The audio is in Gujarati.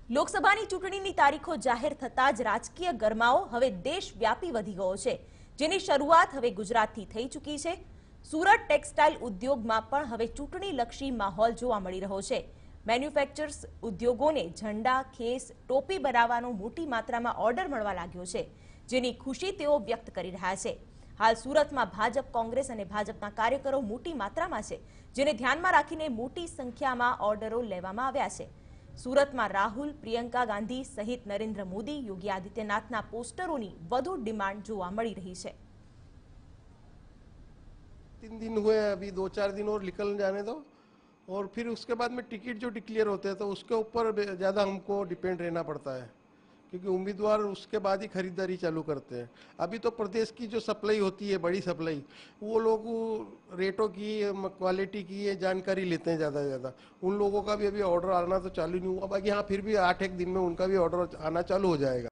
લોકસભાની ચૂંટણીની તારીખો જાહેર થતાં જ રાજકીય ગરમાવો હવે દેશવ્યાપી વધી ગયો છે, જેની શરૂઆત હવે ગુજરાતથી થઈ ચૂકી છે। સુરત ટેક્સટાઇલ ઉદ્યોગમાં પણ હવે ચૂંટણીલક્ષી માહોલ જોવા મળી રહ્યો છે। મેન્યુફેક્ચર્સ ઉદ્યોગોને ઝંડા, ખેસ, ટોપી બનાવવાનો મોટી માત્રામાં ઓર્ડર મળવા લાગ્યો છે, જેની ખુશી તેઓ વ્યક્ત કરી રહ્યા છે। હાલ સુરતમાં ભાજપ, કોંગ્રેસ અને ભાજપના કાર્યકરો મોટી માત્રામાં છે, જેને ધ્યાનમાં રાખીને મોટી સંખ્યામાં ઓર્ડરો લેવામાં આવ્યા છે। સુરતમાં રાહુલ, પ્રિયંકા ગાંધી સહિત નરેન્દ્ર મોદી, યોગી આદિત્યનાથના પોસ્ટરોની વધુ ડિમાન્ડ જોવા મળી રહી છે। 3 दिन हुए हैं, अभी 2-4 दिन और निकल जाने दो और फिर उसके बाद में टिकट जो डिक्लेयर होते हैं तो उसके ऊपर ज़्यादा हमको डिपेंड रहना पड़ता है, क्योंकि उम्मीदवार उसके बाद ही खरीदारी चालू करते हैं। अभी तो प्रदेश की जो सप्लाई होती है, बड़ी सप्लाई, वो लोग रेटों की, क्वालिटी की ये जानकारी लेते हैं ज़्यादा से ज़्यादा। उन लोगों का भी अभी ऑर्डर आना तो चालू नहीं हुआ, बाकी हाँ फिर भी 8-1 दिन में उनका भी ऑर्डर आना चालू हो जाएगा।